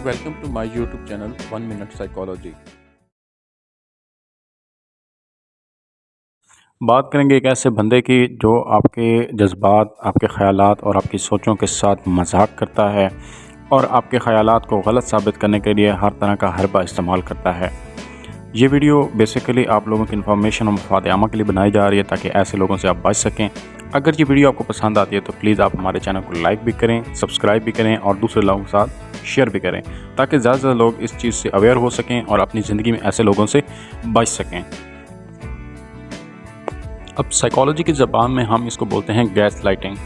Welcome to my YouTube channel 1 minute psychology. बात करेंगे एक ऐसे बंदे की जो आपके जज्बात, आपके ख़यालात और आपकी सोचों के साथ मजाक करता है और आपके ख़यालात को गलत साबित करने के लिए हर तरह का हरबा इस्तेमाल करता है। ये वीडियो बेसिकली आप लोगों की इन्फॉर्मेशन और मफाद आमा के लिए बनाई जा रही है ताकि ऐसे लोगों से आप बच सकें। अगर ये वीडियो आपको पसंद आती है तो प्लीज़ आप हमारे चैनल को लाइक भी करें, सब्सक्राइब भी करें और दूसरे लोगों के साथ शेयर भी करें ताकि ज़्यादा से ज़्यादा लोग इस चीज़ से अवेयर हो सकें और अपनी ज़िंदगी में ऐसे लोगों से बच सकें। अब साइकोलॉजी की ज़बान में हम इसको बोलते हैं गैस लाइटिंग।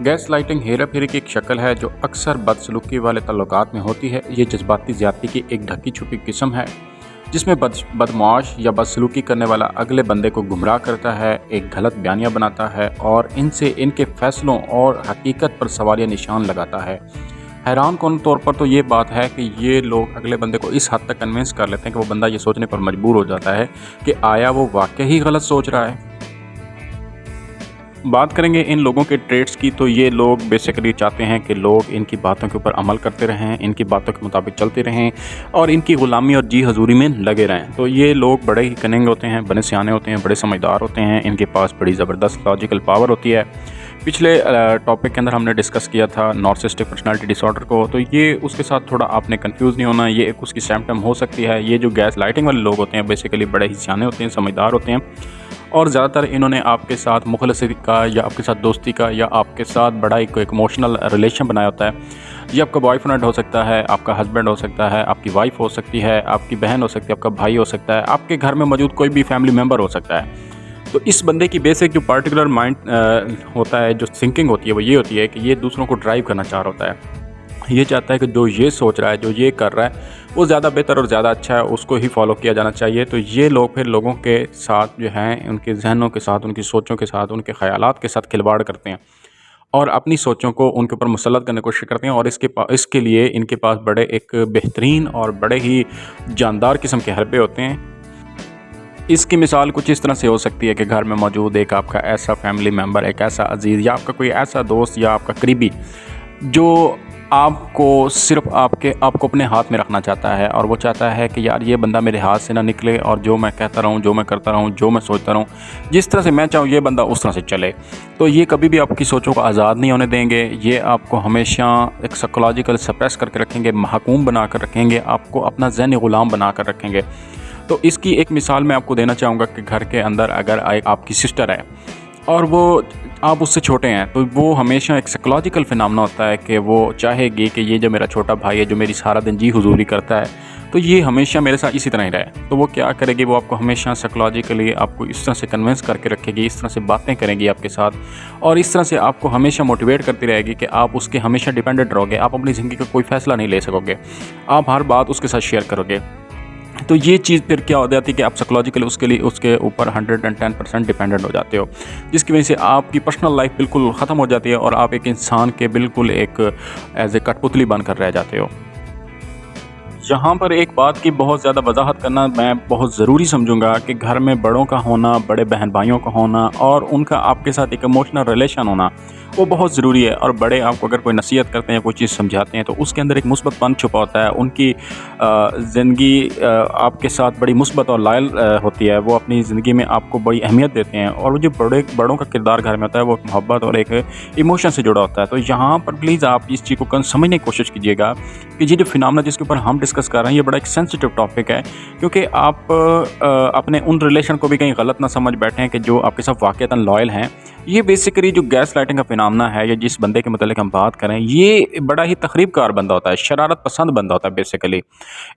गैस लाइटिंग हेरा फेरी की एक शक्ल है जो अक्सर बदसलूकी वाले ताल्लुकात में होती है। ये जज्बाती ज़्यादती की एक ढकी छुपी किस्म है जिसमें बदमाश या बदसलूकी करने वाला अगले बंदे को गुमराह करता है, एक गलत बयानिया बनाता है और इनसे इनके फ़ैसलों और हकीकत पर सवालिया निशान लगाता है। हैरान कौन तौर पर तो ये बात है कि ये लोग अगले बंदे को इस हद तक कन्विंस कर लेते हैं कि वो बंदा ये सोचने पर मजबूर हो जाता है कि आया वो वाकई ही गलत सोच रहा है। बात करेंगे इन लोगों के ट्रेड्स की तो ये लोग बेसिकली चाहते हैं कि लोग इनकी बातों के ऊपर अमल करते रहें, इनकी बातों के मुताबिक चलते रहें और इनकी ग़ुलामी और जी हजूरी में लगे रहें। तो ये लोग बड़े ही कनिंग होते हैं, बड़े सियाने होते हैं, बड़े समझदार होते हैं, इनके पास बड़ी ज़बरदस्त लॉजिकल पावर होती है। पिछले टॉपिक के अंदर हमने डिस्कस किया था नार्सिसिस्टिक पर्सनालिटी डिसऑर्डर को, तो ये उसके साथ थोड़ा आपने कंफ्यूज नहीं होना, ये एक उसकी सिम्पटम हो सकती है। ये जो गैस लाइटिंग वाले लोग होते हैं बेसिकली बड़े ही सियाने होते हैं, समझदार होते हैं और ज़्यादातर इन्होंने आपके साथ मुखलसी का या आपके साथ दोस्ती का या आपके साथ बड़ा एक इमोशनल रिलेशन बनाया होता है। ये आपका बॉयफ्रेंड हो सकता है, आपका हस्बैंड हो सकता है, आपकी वाइफ हो सकती है, आपकी बहन हो सकती है, आपका भाई हो सकता है, आपके घर में मौजूद कोई भी फैमिली मेम्बर हो सकता है। तो इस बंदे की बेसिक जो पार्टिकुलर माइंड होता है, जो थिंकिंग होती है वो ये होती है कि ये दूसरों को ड्राइव करना चाह रहा होता है। ये चाहता है कि जो ये सोच रहा है, जो ये कर रहा है वो ज़्यादा बेहतर और ज़्यादा अच्छा है, उसको ही फॉलो किया जाना चाहिए। तो ये लोग फिर लोगों के साथ जो हैं, उनके जहनों के साथ, उनकी सोचों के साथ, उनके ख़यालात के साथ खिलवाड़ करते हैं और अपनी सोचों को उनके ऊपर मुसल्लत करने की कोशिश करते हैं और इसके लिए इनके पास बड़े एक बेहतरीन और बड़े ही जानदार किस्म के हरबे होते हैं। इसकी मिसाल कुछ इस तरह से हो सकती है कि घर में मौजूद एक आपका ऐसा फैमिली मेम्बर, एक ऐसा अजीज़ या आपका कोई ऐसा दोस्त या आपका करीबी जो आपको अपने हाथ में रखना चाहता है और वो चाहता है कि यार ये बंदा मेरे हाथ से ना निकले और जो मैं कहता रहूँ, जो मैं करता रहूँ, जो मैं सोचता रहूँ, जिस तरह से मैं चाहूँ ये बंदा उस तरह से चले। तो ये कभी भी आपकी सोचों को आज़ाद नहीं होने देंगे। ये आपको हमेशा एक साइकोलॉजिकल सप्रेस करके रखेंगे, महकूम बना कर रखेंगे, आपको अपना ज़हनी ग़ुलाम बना कर रखेंगे। तो इसकी एक मिसाल मैं आपको देना चाहूँगा कि घर के अंदर अगर आपकी सिस्टर है और वो आप उससे छोटे हैं तो वो हमेशा एक साइकोलॉजिकल फिनोमेना होता है कि वो चाहेगी कि ये जो मेरा छोटा भाई है, जो मेरी सारा दिन जी हुजूरी करता है, तो ये हमेशा मेरे साथ इसी तरह ही रहे। तो वो क्या करेगी, वो आपको हमेशा साइकोलॉजिकली आपको इस तरह से कन्विंस करके रखेगी, इस तरह से बातें करेंगी आपके साथ और इस तरह से आपको हमेशा मोटिवेट करती रहेगी कि आप उसके हमेशा डिपेंडेंट रहोगे, आप अपनी ज़िंदगी का कोई फ़ैसला नहीं ले सकोगे, आप हर बात उसके साथ शेयर करोगे। तो ये चीज़ फिर क्या हो जाती है कि आप साइकोलॉजिकली उसके ऊपर 110% डिपेंडेंट हो जाते हो, जिसकी वजह से आपकी पर्सनल लाइफ बिल्कुल ख़त्म हो जाती है और आप एक इंसान के बिल्कुल एक एज ए कठपुतली बनकर रह जाते हो। यहाँ पर एक बात की बहुत ज़्यादा वजाहत करना मैं बहुत ज़रूरी समझूंगा कि घर में बड़ों का होना, बड़े बहन भाइयों का होना और उनका आपके साथ एक इमोशनल रिलेशन होना वो बहुत ज़रूरी है। और बड़े आपको अगर कोई नसीहत करते हैं, कोई चीज़ समझाते हैं तो उसके अंदर एक मुस्बतपन छुपा होता है। उनकी ज़िंदगी आपके साथ बड़ी मुस्बत और लायल होती है। वो अपनी ज़िंदगी में आपको बड़ी अहमियत देते हैं और वो जो बड़ों का किरदार घर में होता है वो मोहब्बत और एक इमोशन से जुड़ा होता है। तो यहाँ पर प्लीज़ आप इस चीज़ को समझने की कोशिश कीजिएगा कि ये जो फिनोमेना जिसके ऊपर हम डिस्कस कर रहे हैं ये बड़ा एक सेंसिटिव टॉपिक है, क्योंकि आप अपने उन रिलेशन को भी कहीं गलत ना समझ बैठें कि जो आपके साथ वाक़ईतन लॉयल हैं। ये बेसिकली जो गैस लाइटिंग का फिनोमेना है या जिस बंदे के मतलब हम बात करें, ये बड़ा ही तखरीबकार बंदा होता है, शरारत पसंद बंदा होता है बेसिकली।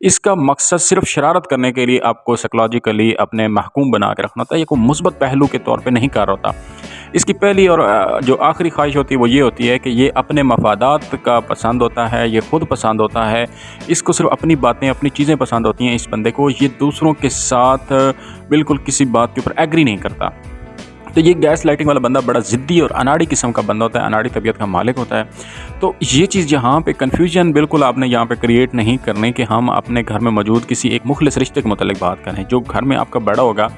इसका मकसद सिर्फ शरारत करने के लिए आपको साइकोलॉजिकली अपने महकूम बना के रखना होता है, ये कोई मुस्बत पहलू के तौर पे नहीं कर रहा होता। इसकी पहली और जो आखिरी ख्वाहिश होती है वो ये होती है कि ये अपने मफादात का पसंद होता है, ये ख़ुद पसंद होता है, इसको सिर्फ अपनी बातें, अपनी चीज़ें पसंद होती हैं इस बंदे को। ये दूसरों के साथ बिल्कुल किसी बात के ऊपर एग्री नहीं करता। तो ये गैस लाइटिंग वाला बंदा बड़ा ज़िद्दी और अनाड़ी किस्म का बंदा होता है, अनाड़ी तबीयत का मालिक होता है। तो ये चीज़ यहाँ पे कन्फ्यूजन बिल्कुल आपने यहाँ पे क्रिएट नहीं करनी कि हम अपने घर में मौजूद किसी एक मुखलिस रिश्ते के मुतालिक बात करें। जो घर में आपका बड़ा होगा,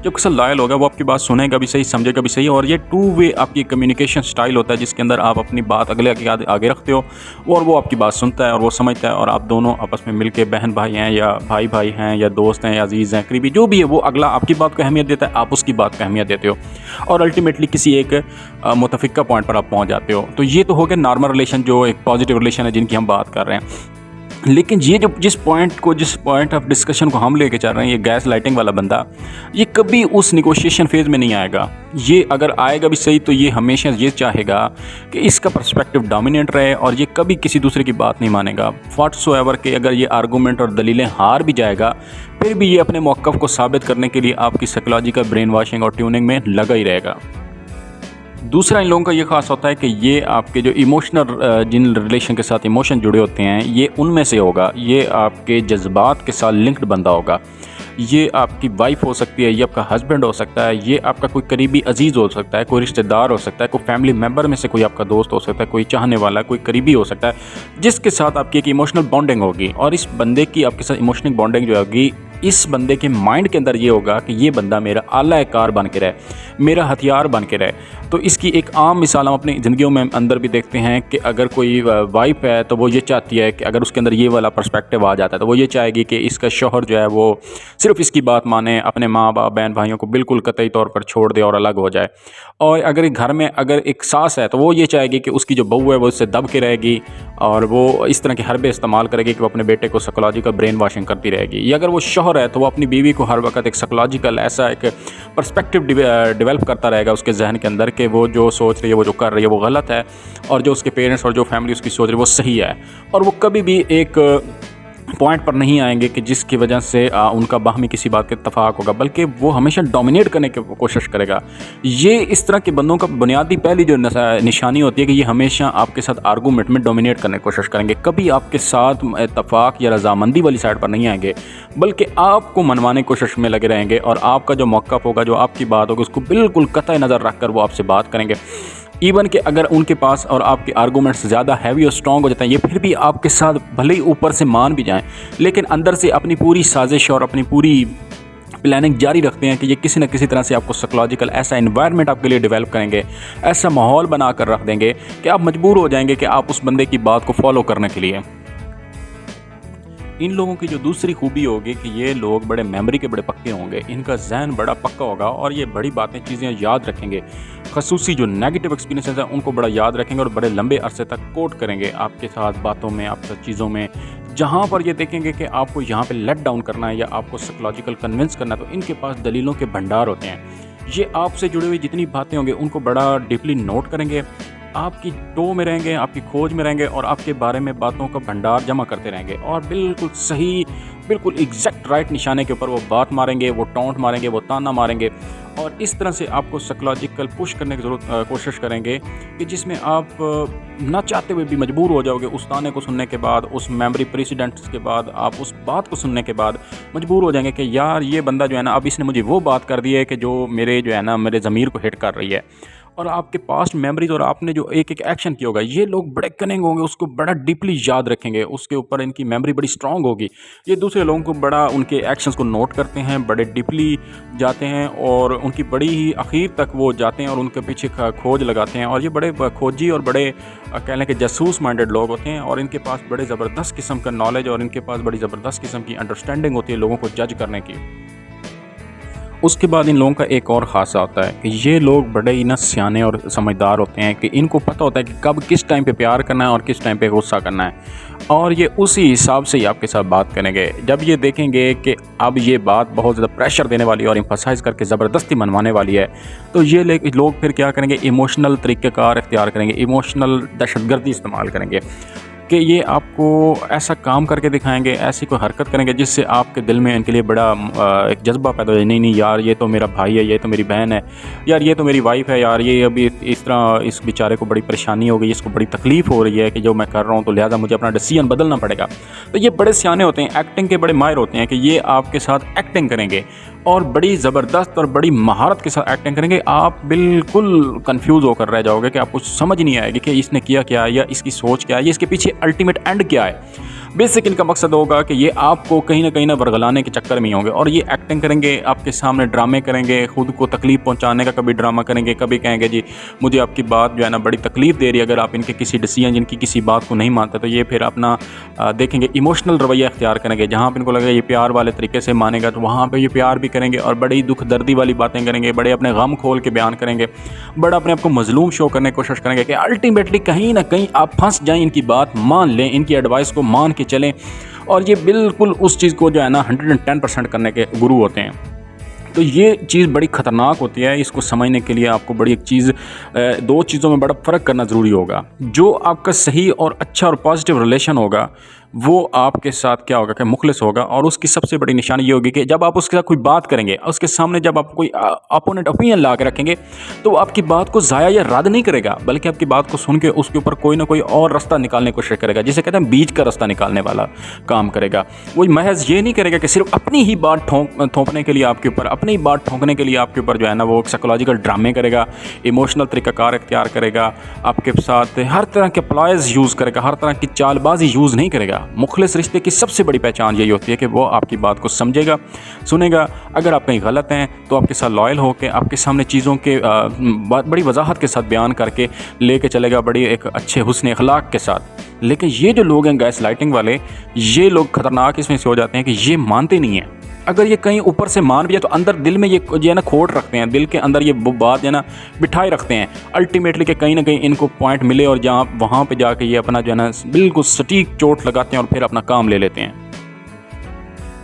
जो अक्सर लॉयल होगा, वो आपकी बात सुनेगा भी सही, समझेगा भी सही, और ये टू वे आपकी कम्युनिकेशन स्टाइल होता है जिसके अंदर आप अपनी बात अगले के आगे रखते हो और वो आपकी बात सुनता है और वो समझता है, और आप दोनों आपस में मिल के बहन भाई हैं या भाई भाई हैं या दोस्त हैं या अजीज़ हैं, करीबी जो भी है, वो अगला आपकी बात को अहमियत देता है, आप उसकी बात को अहमियत देते हो और अल्टीमेटली किसी एक मुतफ़िक़ा पॉइंट पर आप पहुंच जाते हो। तो ये तो हो गया नॉर्मल रिलेशन, जो एक पॉजिटिव रिलेशन है जिनकी हम बात कर रहे हैं। लेकिन ये जो जिस पॉइंट ऑफ डिस्कशन को हम लेके चल रहे हैं, ये गैस लाइटिंग वाला बंदा, ये कभी उस नेगोशिएशन फेज़ में नहीं आएगा। ये अगर आएगा भी सही तो ये हमेशा ये चाहेगा कि इसका पर्सपेक्टिव डोमिनेट रहे और ये कभी किसी दूसरे की बात नहीं मानेगा। व्हाट्सोएवर के अगर ये आर्गूमेंट और दलीलें हार भी जाएगा, फिर भी ये अपने मौक़िफ़ को साबित करने के लिए आपकी साइकोलॉजिकल ब्रेन वॉशिंग और ट्यूनिंग में लगा ही रहेगा। दूसरा इन लोगों का ये ख़ास होता है कि ये आपके जो इमोशनल जिन रिलेशन के साथ इमोशन जुड़े होते हैं, ये उनमें से होगा। ये आपके जज्बात के साथ लिंक्ड बंदा होगा। ये आपकी वाइफ हो सकती है, ये आपका हस्बैंड हो सकता है, ये आपका कोई करीबी अजीज़ हो सकता है, कोई रिश्तेदार हो सकता है, कोई फैमिली मेम्बर में से कोई आपका दोस्त हो सकता है, कोई चाहने वाला, कोई करीबी हो सकता है, जिसके साथ आपकी एक इमोशनल बॉन्डिंग होगी। और इस बंदे की आपके साथ इमोशनल बॉन्डिंग जो होगी, इस बंदे के माइंड के अंदर ये होगा कि ये बंदा मेरा आला कार बन के रहे, मेरा हथियार बन के रहे। तो इसकी एक आम मिसाल हम अपनी ज़िंदगियों में अंदर भी देखते हैं कि अगर कोई वाइफ है तो वो ये चाहती है कि अगर उसके अंदर ये वाला पर्सपेक्टिव आ जाता है तो वो ये चाहेगी कि इसका शौहर जो है वो सिर्फ़ इसकी बात माने, अपने माँ बाप बहन भाइयों को बिल्कुल कतई तौर पर छोड़ दे और अलग हो जाए। और अगर घर में अगर एक सास है तो वो ये चाहेगी कि उसकी जो बहू है वो उससे दब के रहेगी और वो इस तरह के हरबे इस्तेमाल करेगी कि वो अपने बेटे को साइकोलॉजिकल ब्रेन वॉशिंग करती रहेगी। या अगर वो शौहर है तो वो अपनी बीवी को हर वक्त एक साइकोलॉजिकल ऐसा एक पर्सपेक्टिव डेवलप करता रहेगा उसके जहन के अंदर कि वो जो सोच रही है, वो जो कर रही है वो गलत है, और जो उसके पेरेंट्स और जो फैमिली उसकी सोच रही है वो सही है। और वो कभी भी एक पॉइंट पर नहीं आएंगे कि जिसकी वजह से उनका बाहमी किसी बात के इत्तफाक होगा, बल्कि वो हमेशा डोमिनेट करने की कोशिश करेगा। ये इस तरह के बंदों का बुनियादी पहली जो निशानी होती है कि ये हमेशा आपके साथ आर्गूमेंट में डोमिनेट करने की कोशिश करेंगे। कभी आपके साथ इत्तफाक या रजामंदी वाली साइड पर नहीं आएंगे, बल्कि आपको मनवाने की कोशिश में लगे रहेंगे और आपका जो मौक़िफ़ होगा, जो आपकी बात होगी, उसको बिल्कुल कतई नज़र रख कर वो आपसे बात करेंगे। इवन कि अगर उनके पास और आपके आर्गूमेंट्स ज़्यादा हैवी और स्ट्रॉन्ग हो जाते हैं, ये फिर भी आपके साथ भले ही ऊपर से मान भी जाएं, लेकिन अंदर से अपनी पूरी साजिश और अपनी पूरी प्लानिंग जारी रखते हैं कि ये किसी न किसी तरह से आपको साइकोलॉजिकल ऐसा एनवायरनमेंट आपके लिए डेवलप करेंगे, ऐसा माहौल बना कर रख देंगे कि आप मजबूर हो जाएंगे कि आप उस बंदे की बात को फॉलो करने के लिए। इन लोगों की जो दूसरी खूबी होगी कि ये लोग बड़े मेमोरी के बड़े पक्के होंगे, इनका जहन बड़ा पक्का होगा और ये बड़ी बातें चीज़ें याद रखेंगे। ख़ुसूसी जो नेगेटिव एक्सपीरियंसेस हैं उनको बड़ा याद रखेंगे और बड़े लंबे अरसे तक कोट करेंगे आपके साथ बातों में, आपके साथ चीज़ों में। जहाँ पर ये देखेंगे कि आपको यहाँ पे लेट डाउन करना है या आपको साइकोलॉजिकल कन्विंस करना है, तो इनके पास दलीलों के भंडार होते हैं। ये आपसे जुड़ी हुई जितनी बातें होंगी उनको बड़ा डीपली नोट करेंगे, आपकी टो में रहेंगे, आपकी खोज में रहेंगे और आपके बारे में बातों का भंडार जमा करते रहेंगे और बिल्कुल सही, बिल्कुल एग्जैक्ट राइट निशाने के ऊपर वो बात मारेंगे, वो टॉन्ट मारेंगे, वो ताना मारेंगे और इस तरह से आपको साइकोलॉजिकल पुश करने की कोशिश करेंगे कि जिसमें आप ना चाहते हुए भी मजबूर हो जाओगे। उस ताने को सुनने के बाद, उस मेमोरी प्रेसिडेंट्स के बाद, आप उस बात को सुनने के बाद मजबूर हो जाएंगे कि यार ये बंदा जो है ना, अब इसने मुझे वो बात कर दी है कि जो मेरे जो है ना मेरे ज़मीर को हिट कर रही है। और आपके पास्ट मेमोरीज और आपने जो एक एक एक्शन किया होगा, ये लोग बड़े कनिंग होंगे, उसको बड़ा डीपली याद रखेंगे, उसके ऊपर इनकी मेमोरी बड़ी स्ट्रांग होगी। ये दूसरे लोगों को बड़ा उनके एक्शंस को नोट करते हैं, बड़े डीपली जाते हैं और उनकी बड़ी ही आखिर तक वो जाते हैं और उनके पीछे खोज लगाते हैं। और ये बड़े खोजी और बड़े कह लें कि जासूस माइंडेड लोग होते हैं और इनके पास बड़े ज़बरदस्त किस्म का नॉलेज और इनके पास बड़ी ज़बरदस्त किस्म की अंडरस्टैंडिंग होती है लोगों को जज करने की। उसके बाद इन लोगों का एक और ख़ासा होता है कि ये लोग बड़े ही ना सियाने और समझदार होते हैं कि इनको पता होता है कि कब किस टाइम पे प्यार करना है और किस टाइम पे गुस्सा करना है, और ये उसी हिसाब से ही आपके साथ बात करेंगे। जब ये देखेंगे कि अब ये बात बहुत ज़्यादा प्रेशर देने वाली है और एम्फसाइज़ करके ज़बरदस्ती मनवाने वाली है, तो ये लोग फिर क्या करेंगे, इमोशनल तरीक़ेकार इख्तियार करेंगे, इमोशनल दहशतगर्दी इस्तेमाल करेंगे कि ये आपको ऐसा काम करके दिखाएंगे, ऐसी कोई हरकत करेंगे जिससे आपके दिल में इनके लिए बड़ा एक जज्बा पैदा हो जाए, नहीं यार ये तो मेरा भाई है, ये तो मेरी बहन है, यार ये तो मेरी वाइफ है, यार ये अभी इस तरह इस बेचारे को बड़ी परेशानी हो गई, इसको बड़ी तकलीफ़ हो रही है कि जो मैं कर रहा हूँ, तो लिहाजा मुझे अपना डिसीजन बदलना पड़ेगा। तो ये बड़े सियाने होते हैं, एक्टिंग के बड़े माहिर होते हैं कि ये आपके साथ एक्टिंग करेंगे और बड़ी ज़बरदस्त और बड़ी महारत के साथ एक्टिंग करेंगे, आप बिल्कुल कन्फ्यूज़ होकर रह जाओगे कि आपको समझ नहीं आएगी कि इसने किया क्या है, या इसकी सोच क्या है, या इसके पीछे अल्टीमेट एंड क्या है। बेसिक इनका मकसद होगा कि ये आपको कहीं न वर्गलाने के चक्कर में ही होंगे, और ये एक्टिंग करेंगे, आपके सामने ड्रामे करेंगे, खुद को तकलीफ़ पहुँचाने का कभी ड्रामा करेंगे, कभी कहेंगे जी मुझे आपकी बात जो है ना बड़ी तकलीफ़ दे रही है। अगर आप इनके किसी डिसीजन, इनकी किसी बात को नहीं मानते, तो ये फिर अपना देखेंगे इमोशनल रवैया इख्तियार करेंगे। जहाँ पे इनको लगेगा ये प्यार वाले तरीके से मानेगा, तो वहाँ पे ये प्यार भी करेंगे, और बड़ी दुख दर्दी वाली बातें करेंगे, बड़े अपने गम खोल के बयान करेंगे, बड़ा अपने आप को मज़लूम शो करने की कोशिश करेंगे कि अल्टीमेटली कहीं न कहीं आप फँस जाएँ, इनकी बात मान लें, इनकी एडवाइस को मान के चलें। और ये बिल्कुल उस चीज़ को जो है ना 110% करने के गुरु होते हैं। तो ये चीज़ बड़ी ख़तरनाक होती है। इसको समझने के लिए आपको बड़ी एक चीज़, दो चीज़ों में बड़ा फ़र्क करना ज़रूरी होगा। जो आपका सही और अच्छा और पॉजिटिव रिलेशन होगा, वो आपके साथ क्या होगा कि मुखलिस होगा, और उसकी सबसे बड़ी निशानी ये होगी कि जब आप उसके साथ कोई बात करेंगे, उसके सामने जब आप कोई अपोनेंट ओपिनियन ला के रखेंगे, तो वो आपकी बात को ज़ाया या रद्द नहीं करेगा, बल्कि आपकी बात को सुन के उसके ऊपर कोई ना कोई और रास्ता निकालने की कोशिश करेगा, जिसे कहते हैं बीच का रास्ता निकालने वाला काम करेगा। वो महज ये नहीं करेगा कि सिर्फ अपनी ही बात थोपने के लिए आपके ऊपर, अपनी ही बात ठोंकने के लिए आपके ऊपर जो है ना वो साइकोलॉजिकल ड्रामे करेगा, इमोशनल तरीक़ाकार इख्तियार करेगा, आपके साथ हर तरह के प्लॉयज़ यूज़ करेगा, हर तरह की चालबाजी यूज़ नहीं करेगा। मुखलिस रिश्ते की सबसे बड़ी पहचान यही होती है कि वो आपकी बात को समझेगा, सुनेगा। अगर आप कहीं गलत हैं तो आपके साथ लॉयल होकर आपके सामने चीज़ों के बड़ी वजाहत के साथ बयान करके लेके चलेगा, बड़ी एक अच्छे हुस्न अखलाक के साथ। लेकिन ये जो लोग हैं गैस लाइटिंग वाले, ये लोग ख़तरनाक इसमें से हो जाते हैं कि ये मानते नहीं हैं। अगर ये कहीं ऊपर से मान भी जाए तो अंदर दिल में ये जो है ना खोट रखते हैं, दिल के अंदर ये बात जो है ना बिठाए रखते हैं अल्टीमेटली कि कहीं ना कहीं इनको पॉइंट मिले, और जहाँ वहाँ पे जाके ये अपना जो है ना बिल्कुल सटीक चोट लगाते हैं और फिर अपना काम ले लेते हैं।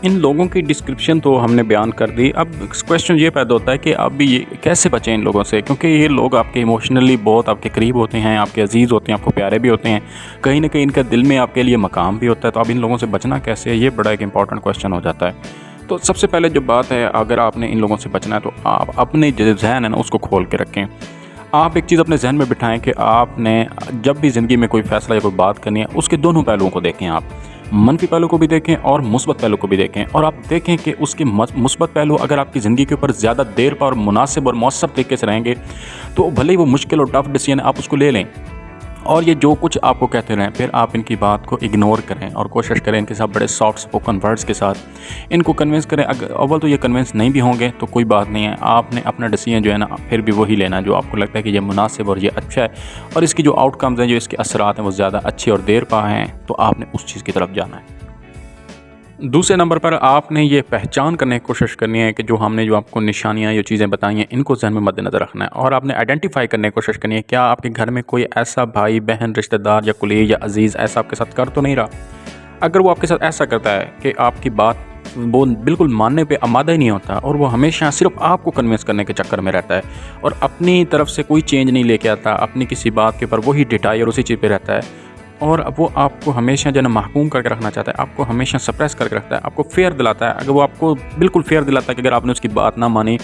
इन लोगों की डिस्क्रिप्शन तो हमने बयान कर दी। अब क्वेश्चन ये पैदा होता है कि आप भी ये कैसे बचें इन लोगों से, क्योंकि ये लोग आपके इमोशनली बहुत आपके करीब होते हैं, आपके अजीज़ होते हैं, आपको प्यारे भी होते हैं, कहीं ना कहीं इनका दिल में आपके लिए मकाम भी होता है। तो अब इन लोगों से बचना कैसे है, ये बड़ा एक इंपॉर्टेंट क्वेश्चन हो जाता है। तो सबसे पहले जो बात है, अगर आपने इन लोगों से बचना है तो आप अपने जो जहन है ना उसको खोल के रखें। आप एक चीज़ अपने जहन में बिठाएं कि आपने जब भी ज़िंदगी में कोई फ़ैसला या कोई बात करनी है, उसके दोनों पहलुओं को देखें। आप मनफी पहलू को भी देखें और मुस्बत पहलू को भी देखें, और आप देखें कि उसके मुस्बत पहलू अगर आपकी ज़िंदगी के ऊपर ज़्यादा देर पर और मुनासिब और मौसर तरीके से रहेंगे, तो भले ही वो मुश्किल और टफ डिसीजन आप उसको ले लें, और ये जो कुछ आपको कहते रहें, फिर आप इनकी बात को इग्नोर करें और कोशिश करें इनके साथ बड़े सॉफ्ट स्पोकन वर्ड्स के साथ इनको कन्विंस करें। अगर अव्वल तो ये कन्विंस नहीं भी होंगे तो कोई बात नहीं है, आपने अपना डिसीजन जो है ना फिर भी वही लेना जो आपको लगता है कि ये मुनासिब और ये अच्छा है, और इसकी जो आउटकम्स हैं, जो इसके असरात हैं, वो ज़्यादा अच्छे और देर पा हैं, तो आपने उस चीज़ की तरफ जाना है। दूसरे नंबर पर आपने ये पहचान करने की कोशिश करनी है कि जो हमने जो आपको निशानियाँ, ये चीज़ें बताई हैं, इनको ज़हन में मद्देनज़र रखना है, और आपने आइडेंटिफाई करने की कोशिश करनी है क्या आपके घर में कोई ऐसा भाई बहन, रिश्तेदार या कुलीग या अजीज़ ऐसा आपके साथ कर तो नहीं रहा। अगर वो आपके साथ ऐसा करता है कि आपकी बात वो बिल्कुल मानने पे आमादा ही नहीं होता, और वो हमेशा सिर्फ आपको कन्विंस करने के चक्कर में रहता है, और अपनी तरफ से कोई चेंज नहीं लेके आता, अपनी किसी बात के ऊपर वही डिटाई और उसी चीज़ पे रहता है, और वो आपको हमेशा जो है ना महकूम करके रखना चाहता है, आपको हमेशा सप्रेस करके रखता है, आपको फेयर दिलाता है। अगर वो आपको बिल्कुल फेयर दिलाता है कि अगर आपने उसकी बात ना मानी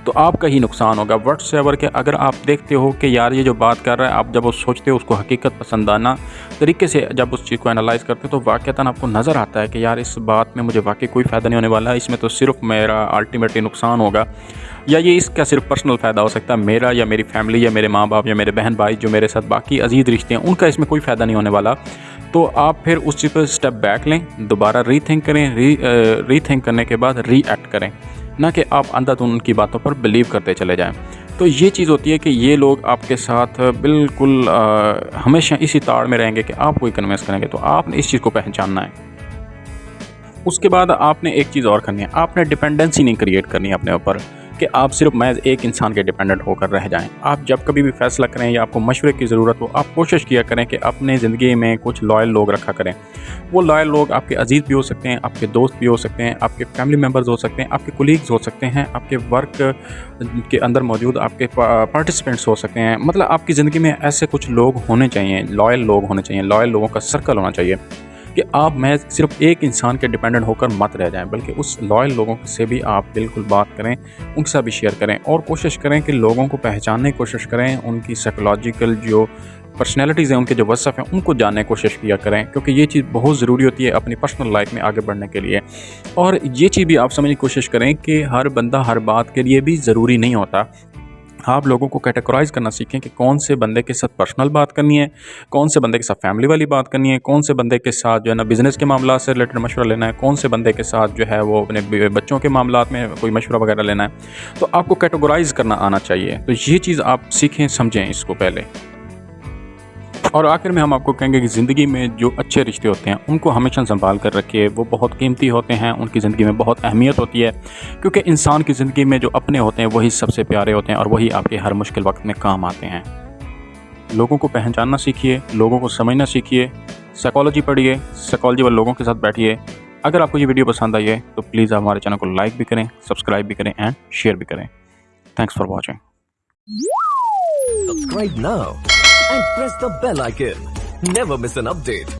तो आपका ही नुकसान होगा। व्हाट्सएवर के अगर आप देखते हो कि यार ये जो बात कर रहा है, आप जब वो सोचते हो उसको हकीकत पसंदाना तरीके से जब उस चीज़ को एनालाइज़ करते हो, तो वाक़तन आपको नज़र आता है कि यार इस बात में मुझे वाकई कोई फ़ायदा नहीं होने वाला है, इसमें तो सिर्फ मेरा अल्टीमेटली नुकसान होगा, या ये इसका सिर्फ पर्सनल फ़ायदा हो सकता है, मेरा या मेरी फैमिली या मेरे माँ बाप या मेरे बहन भाई जो मेरे साथ बाकी अजीज़ रिश्ते हैं, उनका इसमें कोई फ़ायदा नहीं होने वाला। तो आप फिर उस चीज़ पर स्टेप बैक लें, दोबारा रीथिंक करें, रीथिंक करने के बाद रीएक्ट करें, ना कि आप अंधाधुंध उनकी बातों पर बिलीव करते चले जाएं। तो ये चीज़ होती है कि ये लोग आपके साथ बिल्कुल हमेशा इसी ताड़ में रहेंगे कि आप कोई कन्विंस करेंगे, तो आपने इस चीज़ को पहचानना है। उसके बाद आपने एक चीज़ और करनी है, आपने डिपेंडेंसी नहीं क्रिएट करनी है अपने ऊपर कि आप सिर्फ महज एक इंसान के डिपेंडेंट होकर रह जाएं। आप जब कभी भी फैसला करें या आपको मशवरे की ज़रूरत हो, आप कोशिश किया करें कि अपने ज़िंदगी में कुछ लॉयल लोग रखा करें। वो लॉयल लोग आपके अजीज़ भी हो सकते हैं, आपके दोस्त भी हो सकते हैं, आपके फैमिली मेम्बर्स हो सकते हैं, आपके कोलीग्स हो सकते हैं, आपके वर्क के अंदर मौजूद आपके पार्टिसिपेंट्स हो सकते हैं। मतलब आपकी ज़िंदगी में ऐसे कुछ लोग होने चाहिए, लॉयल लोग होने चाहिए, लॉयल लोगों का सर्कल होना चाहिए कि आप महज सिर्फ एक इंसान के डिपेंडेंट होकर मत रह जाएं, बल्कि उस लॉयल लोगों से भी आप बिल्कुल बात करें, उनके साथ भी शेयर करें, और कोशिश करें कि लोगों को पहचानने की कोशिश करें, उनकी साइकोलॉजिकल जो पर्सनैलिटीज़ हैं, उनके जो वसफ़ हैं, उनको जानने की कोशिश किया करें, क्योंकि ये चीज़ बहुत ज़रूरी होती है अपनी पर्सनल लाइफ में आगे बढ़ने के लिए। और ये चीज़ भी आप समझने की कोशिश करें कि हर बंदा हर बात के लिए भी ज़रूरी नहीं होता। आप लोगों को कैटेगराइज़ करना सीखें कि कौन से बंदे के साथ पर्सनल बात करनी है, कौन से बंदे के साथ फैमिली वाली बात करनी है, कौन से बंदे के साथ जो है ना बिज़नेस के मामला से रिलेटेड मशवरा लेना है, कौन से बंदे के साथ जो है वो अपने बच्चों के मामलात में कोई मशवरा वगैरह लेना है। तो आपको कैटेगराइज़ करना आना चाहिए। तो ये चीज़ आप सीखें, समझें इसको पहले। और आखिर में हम आपको कहेंगे कि ज़िंदगी में जो अच्छे रिश्ते होते हैं उनको हमेशा संभाल कर रखिए। वो बहुत कीमती होते हैं, उनकी ज़िंदगी में बहुत अहमियत होती है, क्योंकि इंसान की ज़िंदगी में जो अपने होते हैं वही सबसे प्यारे होते हैं और वही आपके हर मुश्किल वक्त में काम आते हैं। लोगों को पहचानना सीखिए, लोगों को समझना सीखिए, साइकोलॉजी पढ़िए, साइकोलॉजी वाले लोगों के साथ बैठिए। अगर आपको ये वीडियो पसंद आई है तो प्लीज़ आप हमारे चैनल को लाइक भी करें, सब्सक्राइब भी करें एंड शेयर भी करें। Thanks for watching. Subscribe now and press the bell icon. Never miss an update.